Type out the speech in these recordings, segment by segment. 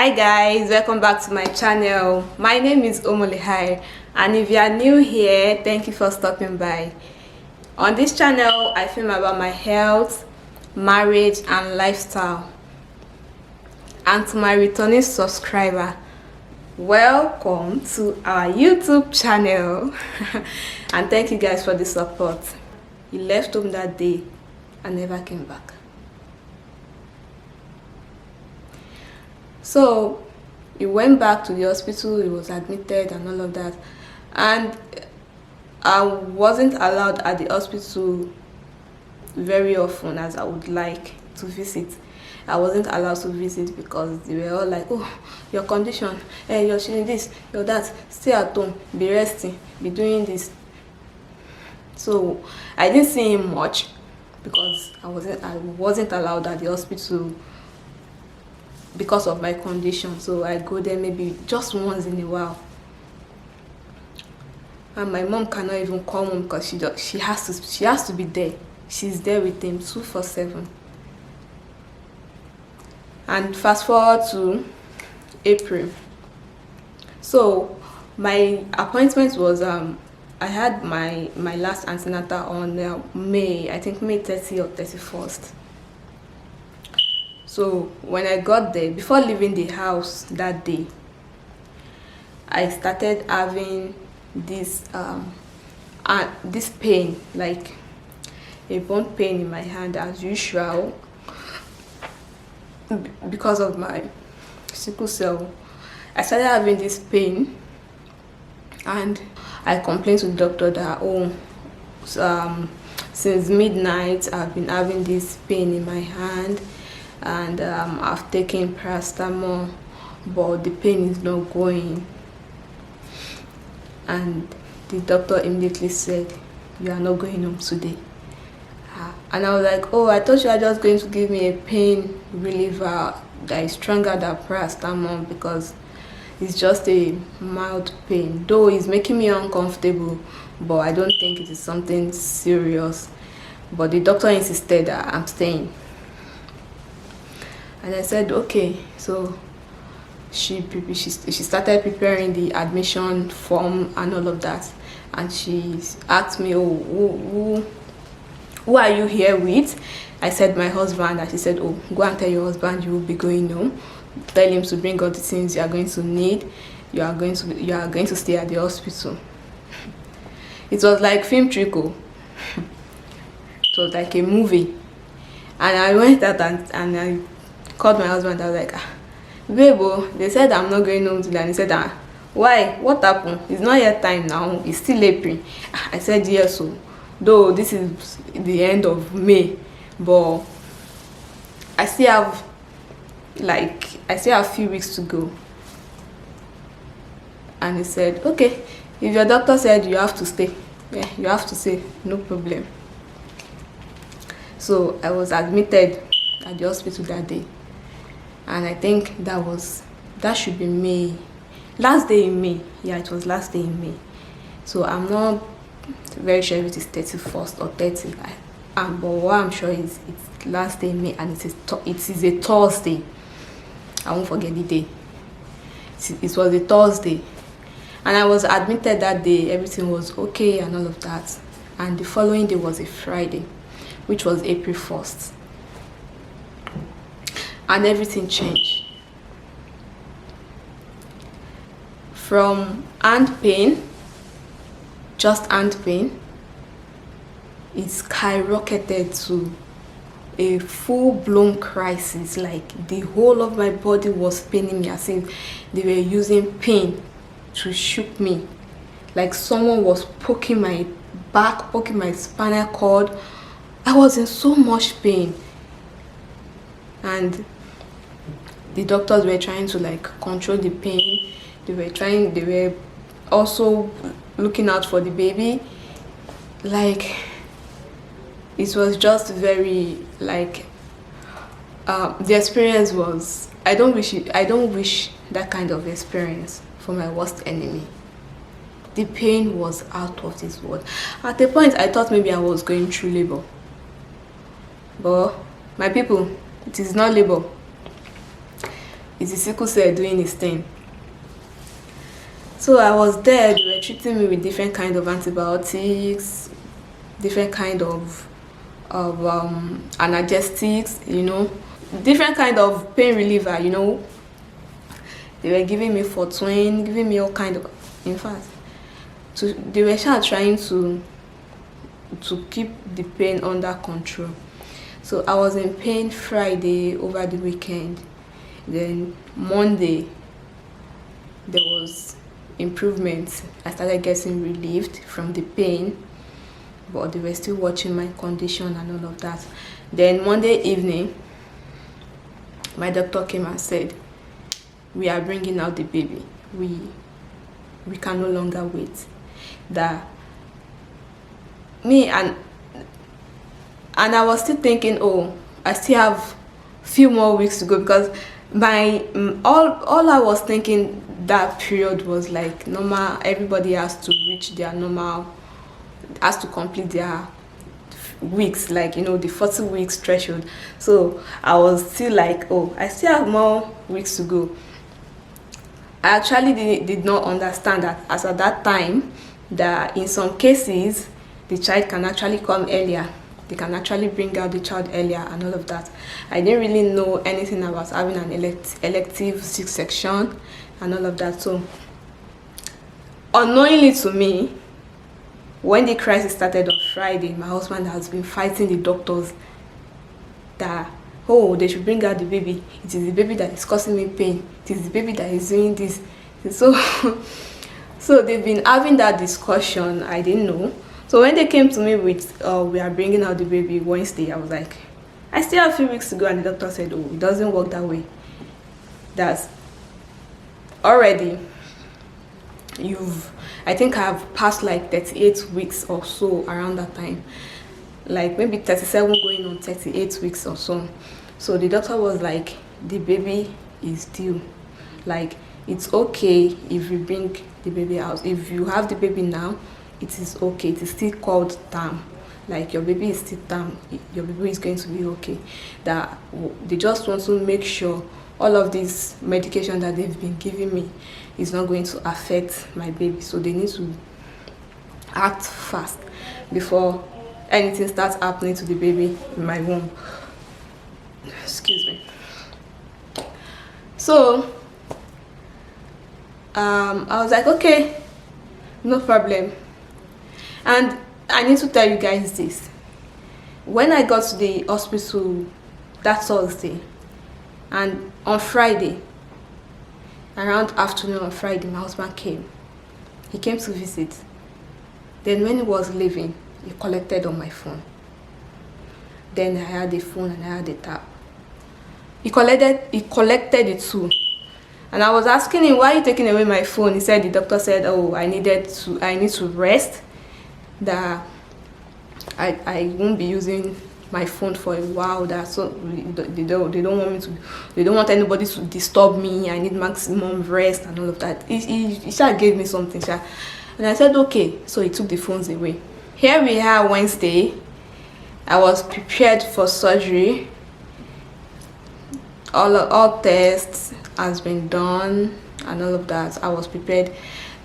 Hi guys, welcome back to my channel. My name is Omolihai, and if you are new here, thank you for stopping by. On this channel I film about my health, marriage and lifestyle. And to my returning subscriber, welcome to our YouTube channel. And thank you guys for the support. He left home that day and never came back. So he went back to the hospital, he was admitted and all of that, and I wasn't allowed at the hospital very often as I would like to visit. I wasn't allowed to visit because they were all like, oh, your condition, you're showing this, you're that, stay at home, be resting, be doing this. So I didn't see him much because I wasn't allowed at the hospital because of my condition. So I go there maybe just once in a while, and my mom cannot even come home because she has to be there. She's there with him 24/7. And fast forward to April. So my appointment was I had my last antenatal on May, I think May 30 or 31st. So when I got there, before leaving the house that day, I started having this pain, like a bone pain in my hand as usual, because of my sickle cell. I started having this pain, and I complained to the doctor that since midnight I've been having this pain in my hand, and I've taken paracetamol, but the pain is not going. And the doctor immediately said, you are not going home today. And I was like, oh, I thought you were just going to give me a pain reliever that is stronger than paracetamol, because it's just a mild pain, though it's making me uncomfortable, but I don't think it is something serious. But the doctor insisted that I'm staying. And I said, okay. So she started preparing the admission form and all of that, and she asked me, oh, who are you here with? I said my husband, and she said, oh, go and tell your husband you will be going home. Tell him to bring all the things you are going to need. You are going to stay at the hospital. It was like film trickle. It was like a movie. And I went out and I called my husband. I was like, babe, they said I'm not going home today. And he said, why? What happened? It's not yet time now. It's still April. I said, yes. So though this is the end of May, but I still have a few weeks to go. And he said, okay, if your doctor said you have to stay, yeah, you have to stay, no problem. So I was admitted at the hospital that day, and I think that should be May, last day in May. Yeah, it was last day in May. So I'm not very sure if it is 31st or 30th, but what I'm sure is it's last day in May, and it is a Thursday. I won't forget the day. It was a Thursday, and I was admitted that day. Everything was okay and all of that. And the following day was a Friday, which was April 1st, and everything changed. From hand pain, just hand pain, it skyrocketed to a full-blown crisis. Like the whole of my body was paining me, as if they were using pain to shook me, like someone was poking my back, poking my spinal cord. I was in so much pain, and the doctors were trying to like control the pain. They were also looking out for the baby. Like it was just very like the experience was, I don't wish that kind of experience for my worst enemy. The pain was out of this world. At the point I thought maybe I was going through labor, but my people, it is not labor. it's the sickle cell doing its thing. So I was there. They were treating me with different kind of antibiotics, different kind of analgesics, different kind of pain reliever. They were giving me Fortwin, giving me all kind of. In fact, they were trying to keep the pain under control. So I was in pain Friday over the weekend. Then Monday, there was improvement. I started getting relieved from the pain, but they were still watching my condition and all of that. Then Monday evening, my doctor came and said, we are bringing out the baby. We can no longer wait. That me and I was still thinking, oh, I still have few more weeks to go, because my all I was thinking that period was like normal. Everybody has to reach their normal, has to complete their weeks, like the 40 weeks threshold. So I was still like, oh, I still have more weeks to go. I actually did not understand that as at that time, that in some cases the child can actually come earlier. They can actually bring out the child earlier and all of that. I didn't really know anything about having an elective C-section and all of that. So unknowingly to me, when the crisis started on Friday, my husband has been fighting the doctors that, oh, they should bring out the baby. It is the baby that is causing me pain. It is the baby that is doing this. So so they've been having that discussion. I didn't know. So when they came to me with, we are bringing out the baby Wednesday, I was like, I still have a few weeks to go. And the doctor said, oh, it doesn't work that way. That's already, I think I've passed like 38 weeks or so around that time. Like maybe 37 going on 38 weeks or so. So the doctor was like, the baby is due. Like, it's okay if you bring the baby out. If you have the baby now, it is okay. It is still called term. Like, your baby is still term. Your baby is going to be okay. That they just want to make sure all of this medication that they've been giving me is not going to affect my baby. So they need to act fast before anything starts happening to the baby in my womb. Excuse me. So I was like, okay, no problem. And I need to tell you guys this. When I got to the hospital that Thursday, and on Friday, around afternoon on Friday, my husband came. He came to visit. Then when he was leaving, he collected on my phone. Then I had the phone and I had the tab. He collected it too. And I was asking him, why are you taking away my phone? He said, the doctor said, oh, I need to rest. That I won't be using my phone for a while. That so they don't want anybody to disturb me. I need maximum rest and all of that. He gave me something, and I said okay. So he took the phones away. Here we are, Wednesday. I was prepared for surgery. All tests has been done and all of that. I was prepared.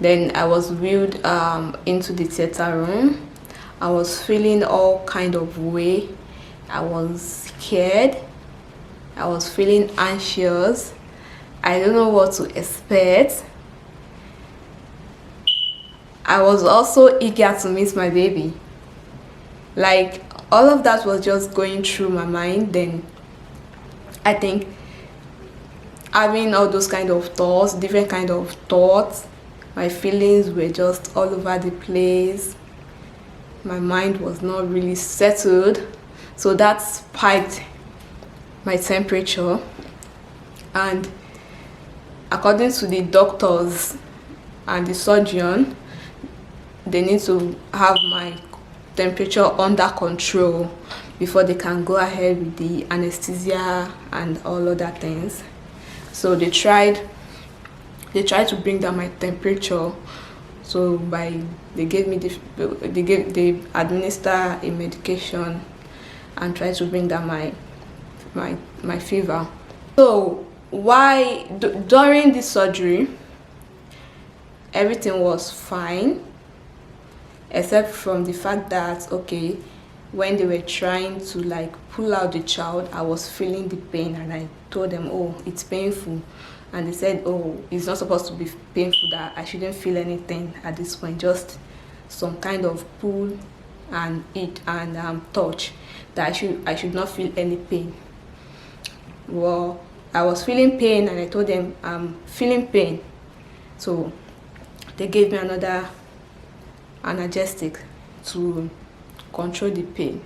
Then I was wheeled into the theater room. I was feeling all kind of way. I was scared. I was feeling anxious. I don't know what to expect. I was also eager to meet my baby. Like, all of that was just going through my mind. Then I think having all those kind of thoughts, different kind of thoughts, my feelings were just all over the place. My mind was not really settled. So that spiked my temperature. And according to the doctors and the surgeon, they need to have my temperature under control before they can go ahead with the anesthesia and all other things. So they tried to bring down my temperature. So they administer a medication and try to bring down my fever. So during the surgery everything was fine, except from the fact that, okay, when they were trying to like pull out the child, I was feeling the pain, and I told them, oh, it's painful, and they said, oh, it's not supposed to be painful, that I shouldn't feel anything at this point, just some kind of pull and touch, that I should not feel any pain. Well, I was feeling pain, and I told them I'm feeling pain, so they gave me another analgesic to control the pain.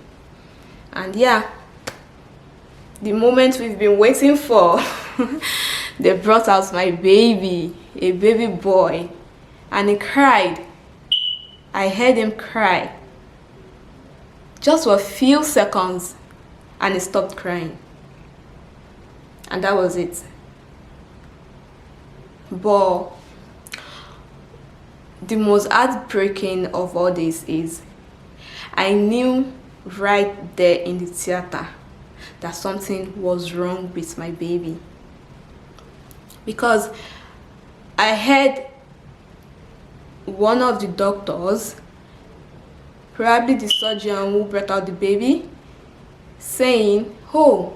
And yeah, the moment we've been waiting for. They brought out my baby, a baby boy, and he cried. I heard him cry just for a few seconds, and he stopped crying, and that was it. But the most heartbreaking of all this is I knew right there in the theater that something was wrong with my baby, because I heard one of the doctors, probably the surgeon who brought out the baby, saying, oh,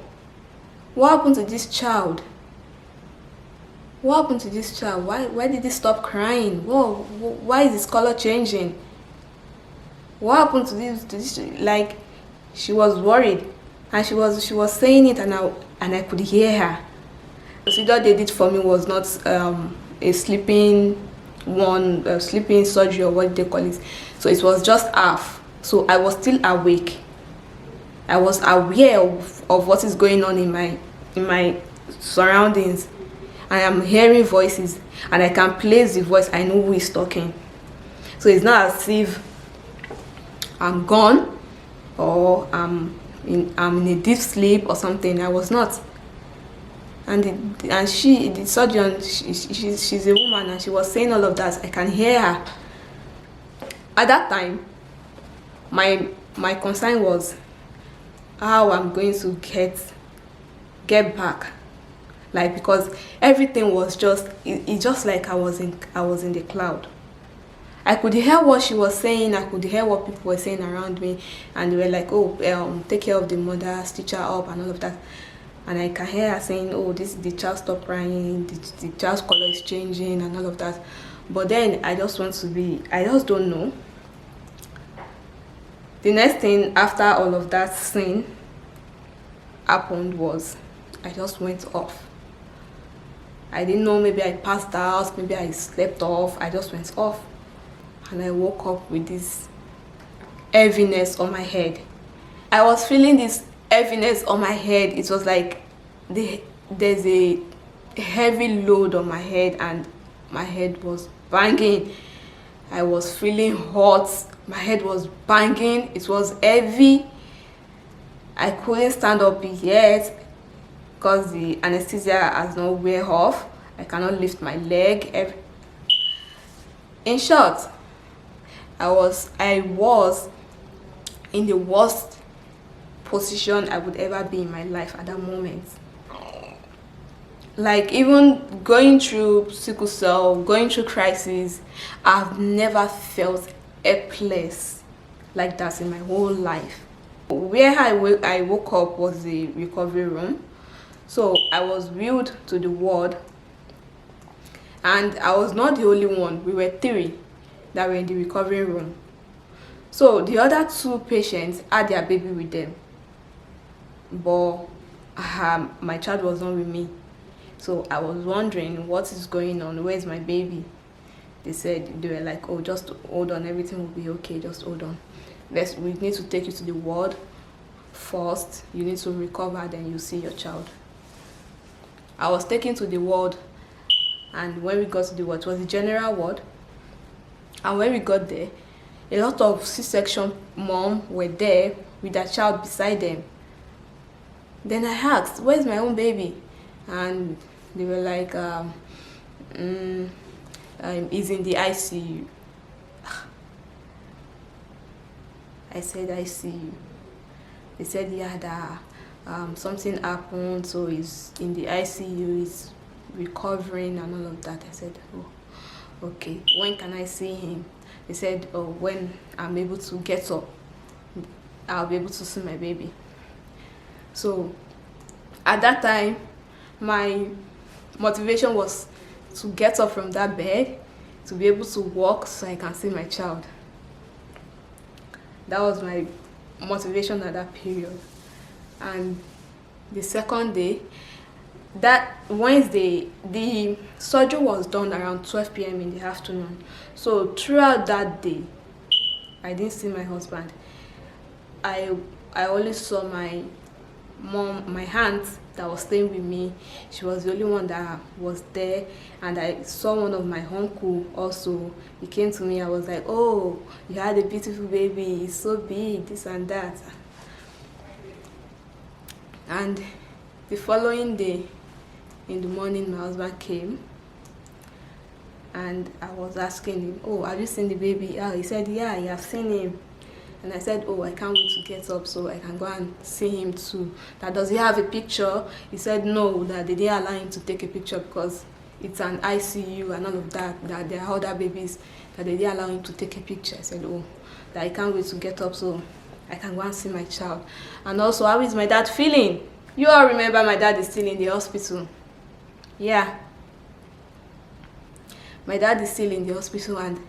what happened to this child? What happened to this child? Why did he stop crying? Whoa, why is his color changing? What happened to this? Like, she was worried, and she was saying it, and I could hear her. The procedure they did for me was not a sleeping surgery, or what they call it. So it was just half. So I was still awake. I was aware of what is going on in my surroundings. I am hearing voices, and I can place the voice. I know who is talking. So it's not as if I'm gone, or I'm in a deep sleep or something. I was not. And the surgeon, she's a woman, and she was saying all of that. I can hear her. At that time, my concern was how I'm going to get back, like, because everything was just like I was in the cloud. I could hear what she was saying. I could hear what people were saying around me, and they were like, oh, take care of the mother, stitch her up, and all of that. And I can hear her saying, oh, the child stopped crying, the child's color is changing, and all of that. But then I just don't know. The next thing after all of that scene happened was I just went off. I didn't know, maybe I passed out, maybe I slept off. I just went off, and I woke up with this heaviness on my head. I was feeling this heaviness on my head. It was like there's a heavy load on my head, and my head was banging. I was feeling hot. My head was banging. It was heavy. I couldn't stand up yet because the anesthesia has not wear off. I cannot lift my leg. In short, I was in the worst position I would ever be in my life at that moment. Like, even going through sickle cell, going through crisis, I've never felt helpless like that in my whole life. Where I woke up was the recovery room. So I was wheeled to the ward, and I was not the only one. We were 3 that were in the recovery room. So the other 2 patients had their baby with them, but my child was not with me. So I was wondering, what is going on? Where's my baby? They were like, oh, just hold on, everything will be okay, just hold on. We need to take you to the ward first. You need to recover, then you see your child. I was taken to the ward, and when we got to the ward, it was the general ward. And when we got there, a lot of C-section mom were there with their child beside them. Then I asked, where's my own baby? And they were like, he's in the ICU. I said, ICU. They said, yeah, something happened, so he's in the ICU, he's recovering and all of that. I said, oh, okay, when can I see him? They said, oh, when I'm able to get up, I'll be able to see my baby. So at that time, my motivation was to get up from that bed, to be able to walk so I can see my child. That was my motivation at that period. And the second day, that Wednesday, the surgery was done around 12 p.m. in the afternoon. So throughout that day, I didn't see my husband. I only saw my mom, my aunt that was staying with me. She was the only one that was there. And I saw one of my uncle also. He came to me. I was like, oh, you had a beautiful baby, it's so big, this and that. And the following day in the morning, my husband came and I was asking him, oh, have you seen the baby? Oh, he said, yeah, I have seen him. And I said, oh, I can't wait to get up so I can go and see him too. That does he have a picture? He said no, that they didn't allow him to take a picture because it's an ICU and all of that, that there are other babies, that they didn't allow him to take a picture. I said, oh, that I can't wait to get up so I can go and see my child. And also, how is my dad feeling? You all remember my dad is still in the hospital. Yeah. My dad is still in the hospital, and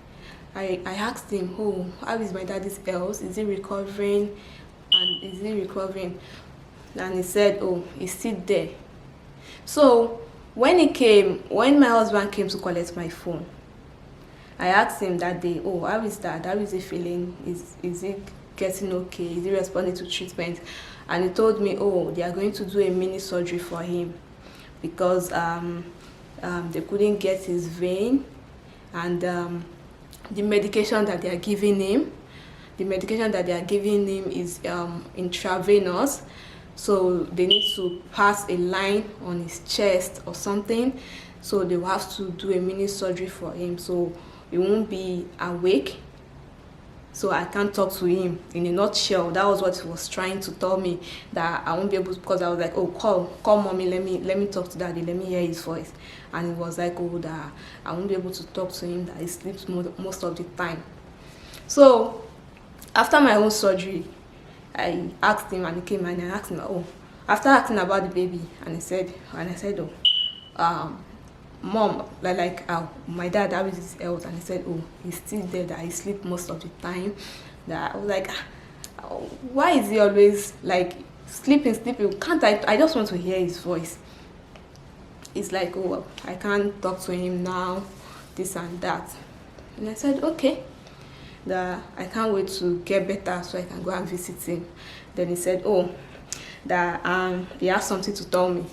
I asked him, oh, how is my daddy's health? Is he recovering? And is he recovering? And he said, oh, he's still there. So when my husband came to collect my phone, I asked him that day, oh, how is that? How is he feeling? Is he getting okay? Is he responding to treatment? And he told me, oh, they are going to do a mini surgery for him because they couldn't get his vein, and the medication that they are giving him is intravenous, so they need to pass a line on his chest or something, so they will have to do a mini surgery for him, so he won't be awake, so I can't talk to him. In a nutshell, that was what he was trying to tell me, that I won't be able to, because I was like, oh, call mommy, let me talk to daddy, let me hear his voice. And he was like, oh, that I won't be able to talk to him, that he sleeps most of the time. So after my own surgery, I asked him, and he came and I asked him, oh, after asking about the baby, and I said, oh, mom, my dad, how is his health? And he said, oh, he's still there, that he sleeps most of the time. That I was like, oh, why is he always like sleeping? Can't I just want to hear his voice. It's like, oh, well, I can't talk to him now, this and that. And I said, okay, that I can't wait to get better so I can go and visit him. Then he said, oh, that he has something to tell me.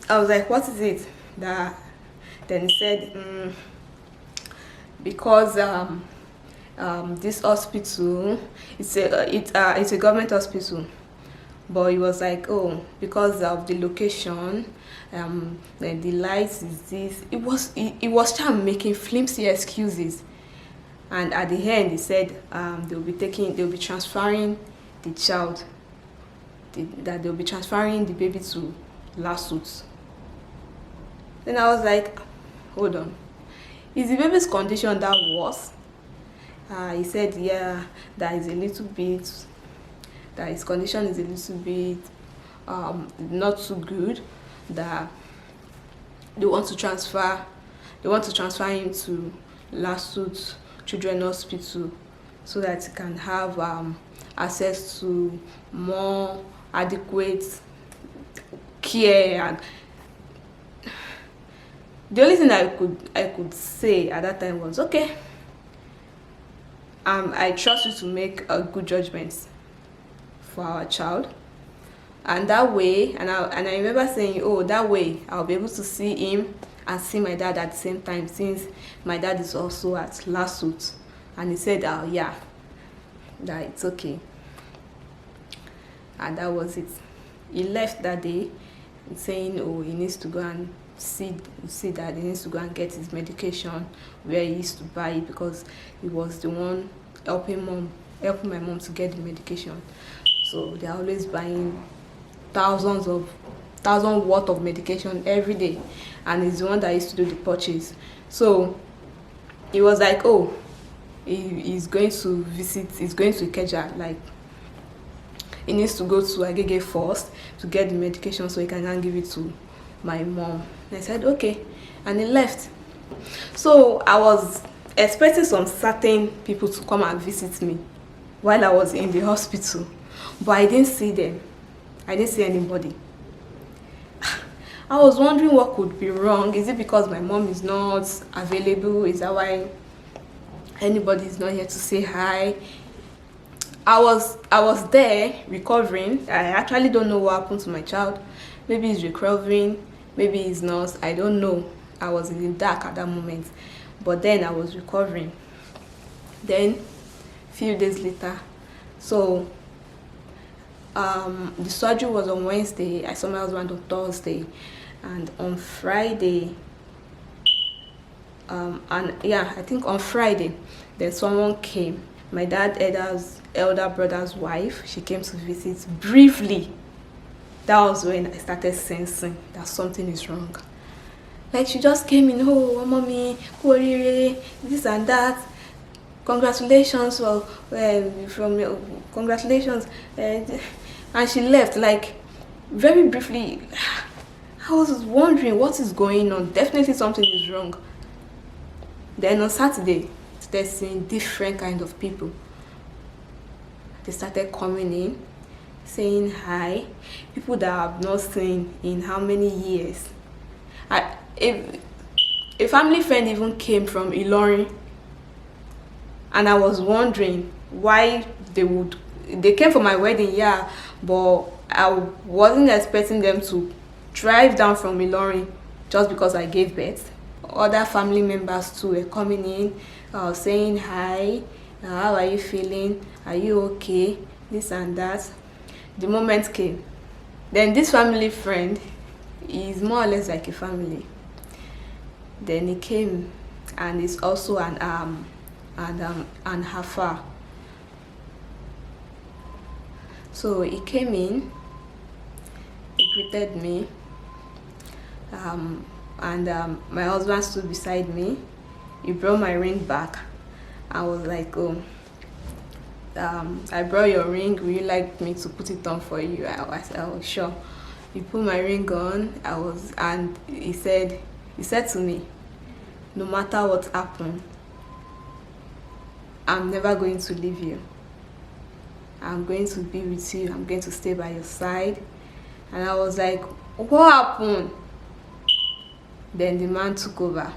I was like, what is it? Then he said, because this hospital, it's a government hospital, but he was like, oh, because of the location, the lights is this. It was trying making flimsy excuses, and at the end he said they'll be transferring the child, that they'll be transferring the baby to Lasuth. Then I was like, hold on, is the baby's condition that worse? He said, yeah, that is a little bit, that his condition is a little bit not so good, that they want to transfer him to Lasuth Children's Hospital so that he can have access to more adequate care. And the only thing that I could say at that time was, okay, I trust you to make a good judgment for our child, and that way, and I remember saying, oh, that way I'll be able to see him and see my dad at the same time, since my dad is also at Lasuth. And he said, oh yeah, that it's okay. And that was it. He left that day saying, oh, he needs to go and see that he needs to go and get his medication where he used to buy it, because he was the one helping my mom to get the medication. So they're always buying thousand worth of medication every day, and he's the one that used to do the purchase. So he was like, oh, he's going to visit, he's going to Ikeja, like he needs to go to Agege first to get the medication so he can now give it to my mom. And I said okay, and he left. So I was expecting some certain people to come and visit me while I was in the hospital, but I didn't see them. I didn't see anybody. I was wondering what could be wrong. Is it because my mom is not available? Is that why anybody is not here to say hi? I was there recovering. I actually don't know what happened to my child. Maybe he's recovering, maybe he's not. I don't know. I was in the dark at that moment. But then I was recovering. Then a few days later, so the surgery was on Wednesday. I saw my husband on Thursday, and on Friday, and yeah, I think on Friday, then someone came. My dad's elder brother's wife. She came to visit briefly. That was when I started sensing that something is wrong. Like she just came in, oh mommy, this and that. Congratulations, congratulations, and she left like very briefly. I was wondering what is going on. Definitely something is wrong. Then on Saturday, started seeing different kind of people. They started coming in, saying hi. People that I've not seen in how many years. A family friend even came from Ilorin, and I was wondering why they came for my wedding, yeah, but I wasn't expecting them to drive down from Ilorin just because I gave birth. Other family members too were coming in, saying hi, how are you feeling, are you okay, this and that. The moment came. Then this family friend is more or less like a family. Then he came, and he's also an Hafa. So he came in, he greeted me, and my husband stood beside me. He brought my ring back. I was like, oh, I brought your ring, would you like me to put it on for you? I said, oh sure. He put my ring on. And he said to me, no matter what happened, I'm never going to leave you. I'm going to be with you. I'm going to stay by your side. And I was like, what happened? Then the man took over.